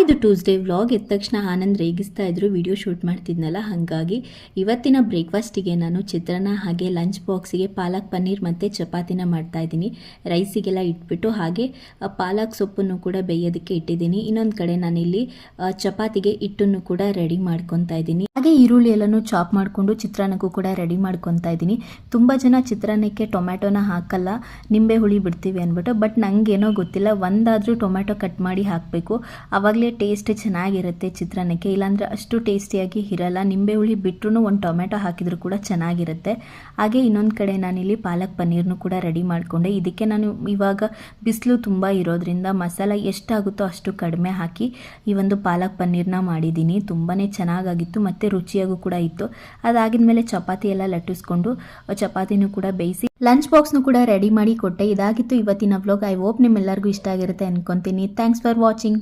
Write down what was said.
ಇದು Tuesday vlog ಎದ್ದ ತಕ್ಷಣ ಆನಂದ್ ರೇಗಿಸ್ತಾ ಇದ್ರು ವಿಡಿಯೋ ಶೂಟ್ ಮಾಡ್ತಿದ್ನಲ್ಲ, ಹಾಗಾಗಿ ಇವತ್ತಿನ ಬ್ರೇಕ್ಫಾಸ್ಟಿಗೆ ನಾನು ಚಿತ್ರಾನ್ನ ಹಾಗೆ ಲಂಚ್ ಬಾಕ್ಸಿಗೆ ಪಾಲಕ್ ಪನ್ನೀರ್ ಮತ್ತು ಚಪಾತಿನ ಮಾಡ್ತಾ ಇದ್ದೀನಿ. ರೈಸಿಗೆಲ್ಲ ಇಟ್ಬಿಟ್ಟು ಹಾಗೆ ಪಾಲಕ್ ಸೊಪ್ಪನ್ನು ಕೂಡ ಬೇಯೋದಕ್ಕೆ ಇಟ್ಟಿದ್ದೀನಿ. ಇನ್ನೊಂದು ಕಡೆ ನಾನಿಲ್ಲಿ ಚಪಾತಿಗೆ ಹಿಟ್ಟನ್ನು ಕೂಡ ರೆಡಿ ಮಾಡ್ಕೊತಾ ಇದ್ದೀನಿ. ಹಾಗೆ ಈರುಳ್ಳಿ ಎಲ್ಲನೂ ಚಾಪ್ ಮಾಡಿಕೊಂಡು ಚಿತ್ರಾನ್ನಕ್ಕೂ ಕೂಡ ರೆಡಿ ಮಾಡ್ಕೊತಾ ಇದ್ದೀನಿ. ತುಂಬ ಜನ ಚಿತ್ರಾನ್ನಕ್ಕೆ ಟೊಮ್ಯಾಟೋನ ಹಾಕಲ್ಲ, ನಿಂಬೆ ಹುಳಿ ಬಿಡ್ತೀವಿ ಅಂದ್ಬಿಟ್ಟು. ಬಟ್ ನನಗೇನೋ ಗೊತ್ತಿಲ್ಲ, ಒಂದಾದರೂ ಟೊಮ್ಯಾಟೊ ಕಟ್ ಮಾಡಿ ಹಾಕಬೇಕು, ಆವಾಗಲೇ ಟೇಸ್ಟ್ ಚೆನ್ನಾಗಿರುತ್ತೆ ಚಿತ್ರಾನ್ನಕ್ಕೆ. ಇಲ್ಲಾಂದರೆ ಅಷ್ಟು ಟೇಸ್ಟಿಯಾಗಿ ಇರಲ್ಲ. ನಿಂಬೆ ಹುಳಿ ಬಿಟ್ಟರು ಒಂದು ಟೊಮ್ಯಾಟೊ ಹಾಕಿದರೂ ಕೂಡ ಚೆನ್ನಾಗಿರುತ್ತೆ. ಹಾಗೆ ಇನ್ನೊಂದು ಕಡೆ ನಾನಿಲ್ಲಿ ಪಾಲಕ್ ಪನ್ನೀರ್ನು ಕೂಡ ರೆಡಿ ಮಾಡಿಕೊಂಡೆ. ಇದಕ್ಕೆ ನಾನು ಇವಾಗ ಬಿಸಿಲು ತುಂಬ ಇರೋದ್ರಿಂದ ಮಸಾಲ ಎಷ್ಟಾಗುತ್ತೋ ಅಷ್ಟು ಕಡಿಮೆ ಹಾಕಿ ಈ ಒಂದು ಪಾಲಕ್ ಪನ್ನೀರ್ನ ಮಾಡಿದ್ದೀನಿ. ತುಂಬಾ ಚೆನ್ನಾಗಾಗಿತ್ತು ಮತ್ತು ರುಚಿಯಾಗೂ ಕೂಡ ಇತ್ತು. ಅದಾಗಿದ ಮೇಲೆ ಚಪಾತಿ ಎಲ್ಲ ಲಟ್ಟಿಸ್ಕೊಂಡು ಚಪಾತಿನೂ ಕೂಡ ಬೇಯಿಸಿ ಲಂಚ್ ಬಾಕ್ಸ್ನು ಕೂಡ ರೆಡಿ ಮಾಡಿ ಕೊಟ್ಟೆ. ಇದಾಗಿತ್ತು ಇವತ್ತಿನ ವ್ಲಾಗ್. ಐ ಹೋಪ್ ನಿಮ್ಮೆಲ್ಲರಿಗೂ ಇಷ್ಟ ಆಗಿರುತ್ತೆ ಅನ್ಕೊಂತೀನಿ. Thanks for watching.